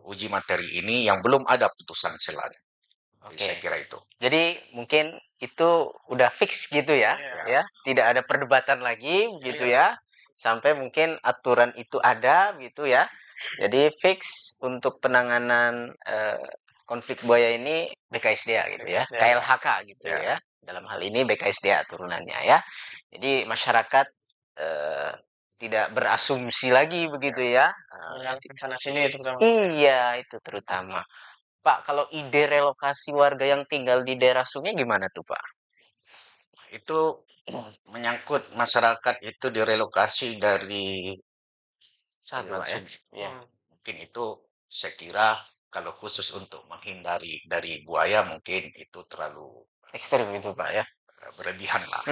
uji materi ini yang belum ada putusan selanya. Saya kira itu. Jadi mungkin itu udah fix gitu ya, tidak ada perdebatan lagi gitu ya, sampai mungkin aturan itu ada gitu ya. Jadi fix untuk penanganan konflik buaya ini BKSDA gitu ya, KLHK gitu ya. Dalam hal ini BKSDA turunannya ya. Jadi masyarakat tidak berasumsi lagi begitu ya. Sana sini terutama. Iya, itu terutama. Pak, kalau ide relokasi warga yang tinggal di daerah sungai gimana tuh, Pak? Itu menyangkut masyarakat itu direlokasi dari sungai. Mungkin itu saya kira kalau khusus untuk menghindari dari buaya mungkin itu terlalu ekstrem itu, Pak ya. Berlebihan lah.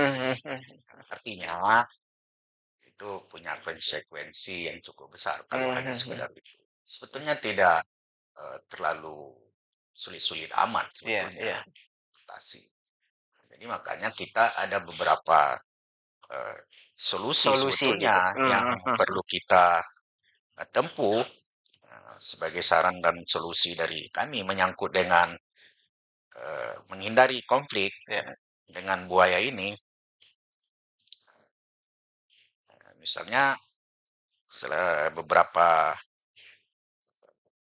Artinya itu punya konsekuensi yang cukup besar kalau hanya sekedar itu. Sebetulnya tidak terlalu sulit-sulit amat sebetulnya. Jadi makanya kita ada beberapa solusi sebetulnya gitu. Yang perlu kita tempuh sebagai saran dan solusi dari kami menyangkut dengan menghindari konflik dengan buaya ini. Misalnya beberapa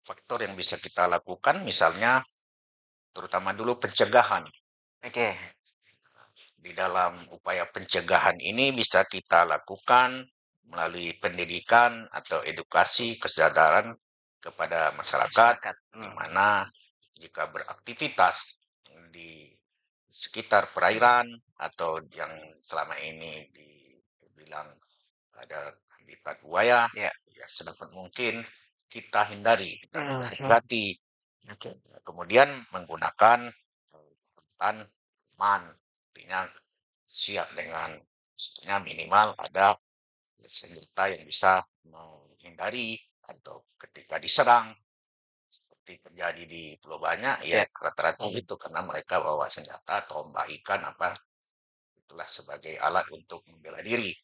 faktor yang bisa kita lakukan, misalnya terutama dulu pencegahan. Di dalam upaya pencegahan ini bisa kita lakukan melalui pendidikan atau edukasi kesadaran kepada masyarakat, di mana jika beraktivitas di sekitar perairan atau yang selama ini dibilang ada habitat buaya, ya sedapat mungkin kita hindari, kita hati-hati. Kemudian menggunakan man, artinya siap dengan minimal ada senjata yang bisa menghindari atau ketika diserang seperti terjadi di Pulau Banyak rata-rata itu karena mereka bawa senjata, tombak ikan itulah sebagai alat untuk membela diri.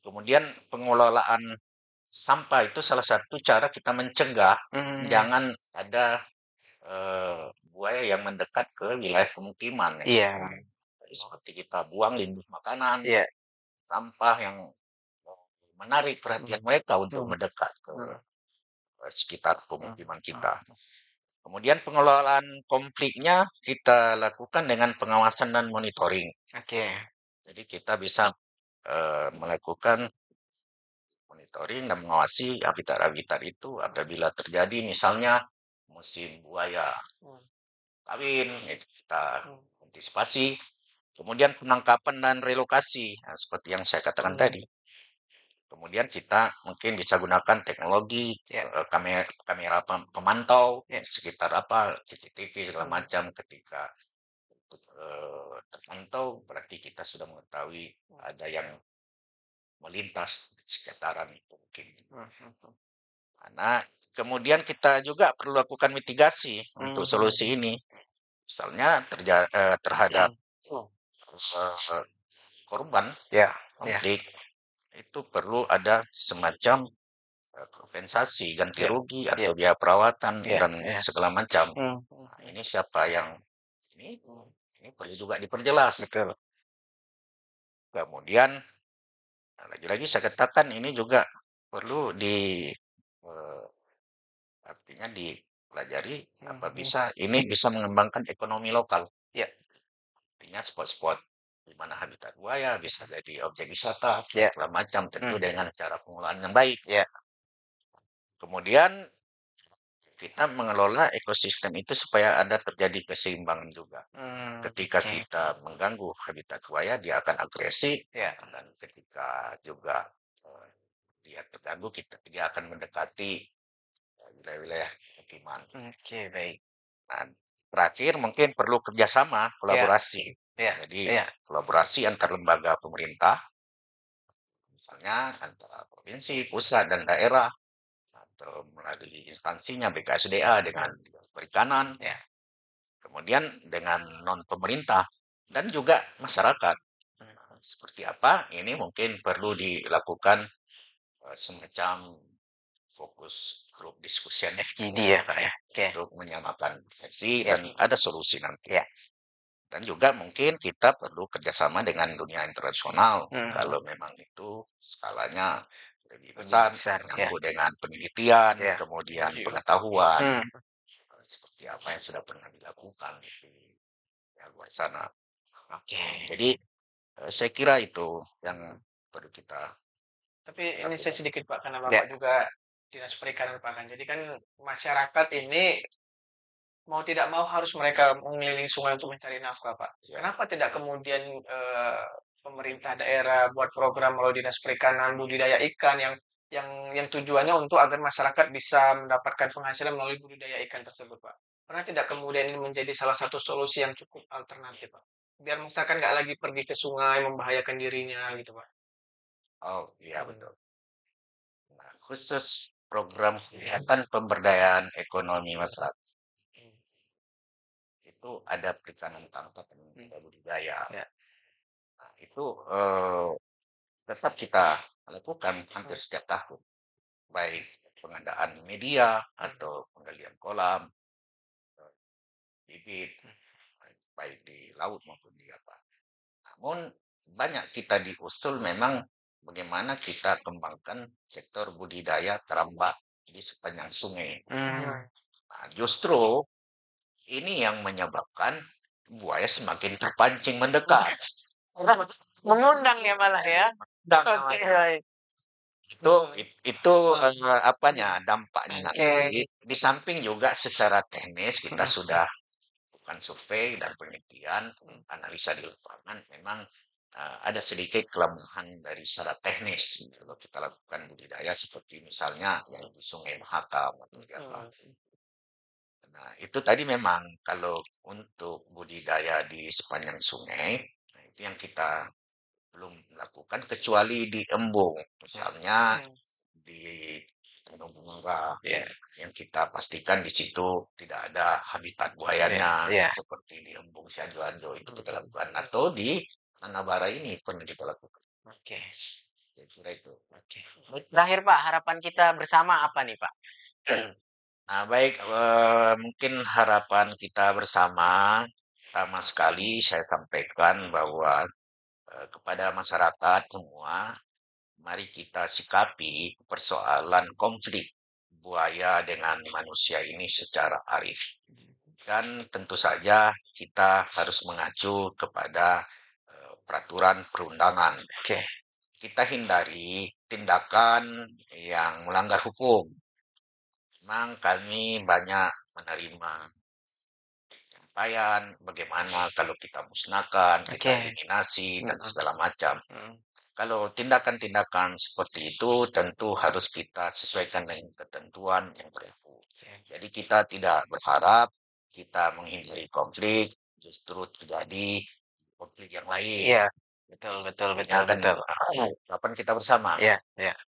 Kemudian pengelolaan sampah itu salah satu cara kita mencegah jangan ada buaya yang mendekat ke wilayah pemukiman. Iya. Jadi seperti kita buang limbah makanan, Iya. sampah yang menarik perhatian mereka untuk mendekat ke sekitar pemukiman kita. Kemudian pengelolaan konfliknya kita lakukan dengan pengawasan dan monitoring. Oke. Jadi kita bisa melakukan monitoring dan mengawasi habitat-habitat itu apabila terjadi misalnya musim buaya kawin, itu kita antisipasi. Kemudian penangkapan dan relokasi, nah, seperti yang saya katakan tadi. Kemudian kita mungkin bisa gunakan teknologi kamera pemantau sekitar CCTV segala macam. Ketika terpantau berarti kita sudah mengetahui ada yang melintas di sekitaran itu mungkin. Nah, kemudian kita juga perlu lakukan mitigasi untuk solusi ini. Misalnya terhadap korban konflik itu perlu ada semacam kompensasi ganti rugi atau biaya perawatan dan segala macam. Nah, ini siapa yang ini perlu juga diperjelas. Betul. Kemudian lagi-lagi saya katakan ini juga perlu artinya dipelajari apa ini bisa mengembangkan ekonomi lokal. Ya. Artinya spot-spot di mana habitat buaya bisa jadi objek wisata segala macam, tentu dengan cara pengelolaan yang baik. Kemudian kita mengelola ekosistem itu supaya ada terjadi keseimbangan juga. Ketika kita mengganggu habitat buaya, dia akan agresif, dan ketika juga dia terganggu, dia akan mendekati wilayah-wilayah pemukiman. Oke, baik. Nah, terakhir mungkin perlu kerjasama, kolaborasi. Jadi kolaborasi antar lembaga pemerintah, misalnya antara provinsi, pusat, dan daerah, atau melalui instansinya BKSDA dengan perikanan, kemudian dengan non pemerintah dan juga masyarakat. Seperti apa? Ini mungkin perlu dilakukan semacam fokus grup diskusi FGD ya Pak ya. Untuk menyamakan persepsi dan ada solusi nanti. Dan juga mungkin kita perlu kerjasama dengan dunia internasional kalau memang itu skalanya lebih besar menyangkut dengan penelitian, kemudian pengetahuan seperti apa yang sudah pernah dilakukan di luar sana. Jadi saya kira itu yang perlu kita. Tapi ini saya sedikit Pak, karena Bapak juga dinas perikanan Pak kan. Jadi kan masyarakat ini mau tidak mau harus mereka mengelilingi sungai untuk mencari nafkah Pak. Kenapa tidak kemudian pemerintah daerah buat program melalui dinas perikanan budidaya ikan yang tujuannya untuk agar masyarakat bisa mendapatkan penghasilan melalui budidaya ikan tersebut Pak. Karena tidak kemudian ini menjadi salah satu solusi yang cukup alternatif Pak. Biar masyarakat nggak lagi pergi ke sungai membahayakan dirinya gitu Pak. Oh iya betul. Nah, khusus program kegiatan pemberdayaan ekonomi masyarakat itu ada perikanan tangkap dan budidaya. Nah, itu tetap kita lakukan hampir setiap tahun, baik pengadaan media atau penggalian kolam, bibit, baik di laut maupun di apa. Namun banyak kita diusul memang bagaimana kita kembangkan sektor budidaya keramba di sepanjang sungai. Nah, justru ini yang menyebabkan buaya semakin terpancing mendekat. Mengundang ya malah ya. Itu apanya dampaknya. Di samping juga secara teknis kita sudah lakukan survei dan penelitian, analisa di lapangan, memang ada sedikit kelemahan dari secara teknis kalau kita lakukan budidaya seperti misalnya yang di Sungai Mahakam atau di apa. Nah, itu tadi memang kalau untuk budidaya di sepanjang sungai, nah itu yang kita belum lakukan kecuali di embung, misalnya di Tanjung Bungara, yang kita pastikan di situ tidak ada habitat buayanya, seperti di embung Siajoanjo itu kita lakukan, atau di Tanah Bara ini pernah kita lakukan. Kira itu. Oke. Terakhir Pak, harapan kita bersama apa nih Pak? Nah, baik, mungkin harapan kita bersama, pertama sekali saya sampaikan bahwa kepada masyarakat semua, mari kita sikapi persoalan konflik buaya dengan manusia ini secara arif. Dan tentu saja kita harus mengacu kepada peraturan perundangan. Kita hindari tindakan yang melanggar hukum. Memang kami banyak menerima penyampaian bagaimana kalau kita musnahkan, kita eliminasi, dan segala macam. Kalau tindakan-tindakan seperti itu tentu harus kita sesuaikan dengan ketentuan yang berlaku. Jadi kita tidak berharap kita menghindari konflik, justru terjadi konflik yang lain. Iya, betul. Harapan kita bersama. Iya.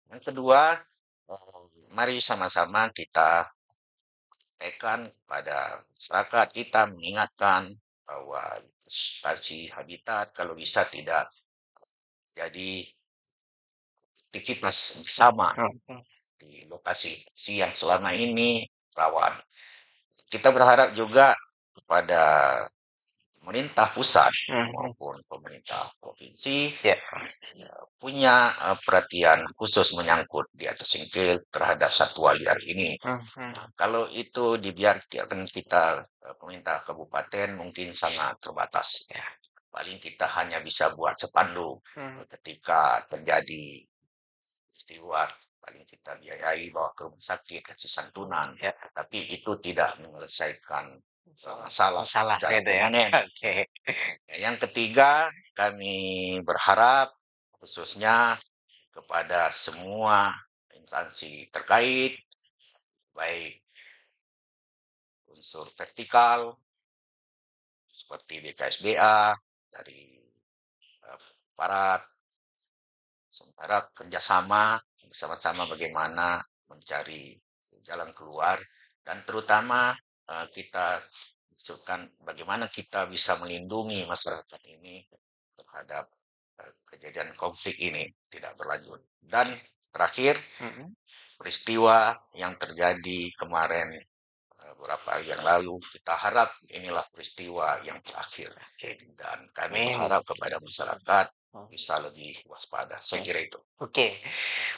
Yang kedua, mari sama-sama kita sampaikan kepada masyarakat, kita mengingatkan bahwa investasi habitat kalau bisa tidak jadi aktivitas bersama di lokasi yang selama ini rawan. Kita berharap juga kepada pemerintah pusat maupun pemerintah provinsi punya perhatian khusus menyangkut di atas singkil terhadap satwa liar ini. Kalau itu dibiarkan kita pemerintah kabupaten mungkin sangat terbatas. Paling kita hanya bisa buat spanduk ketika terjadi peristiwa, paling kita biayai bawa ke rumah sakit, kasih santunan. Tapi itu tidak menyelesaikan masalah gitu ya. Yang ketiga, kami berharap khususnya kepada semua instansi terkait, baik unsur vertikal seperti BKSDA, dari aparat, sementara kerjasama bersama-sama bagaimana mencari jalan keluar, dan terutama kita maksudkan bagaimana kita bisa melindungi masyarakat ini terhadap kejadian konflik ini tidak berlanjut. Dan terakhir, peristiwa yang terjadi kemarin beberapa hari yang lalu, kita harap inilah peristiwa yang terakhir. Dan kami berharap kepada masyarakat bisa lebih waspada. Saya kira itu. Oke.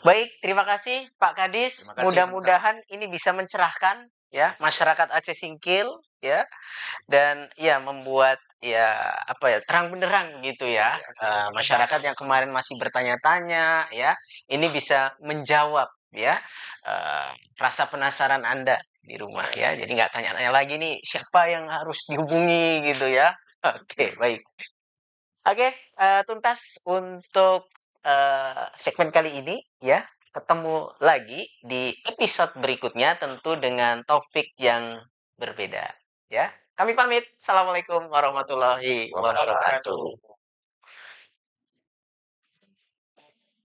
Baik, terima kasih Pak Kadis. Mudah-mudahan ini bisa mencerahkan ya masyarakat Aceh Singkil ya, dan ya membuat terang benderang gitu ya, masyarakat yang kemarin masih bertanya-tanya ya, ini bisa menjawab ya rasa penasaran Anda di rumah ya. Jadi nggak tanya-tanya lagi nih siapa yang harus dihubungi gitu ya. Oke, baik. Oke, tuntas untuk segmen kali ini ya. Ketemu lagi di episode berikutnya tentu dengan topik yang berbeda ya. Kami pamit. Assalamualaikum warahmatullahi wabarakatuh.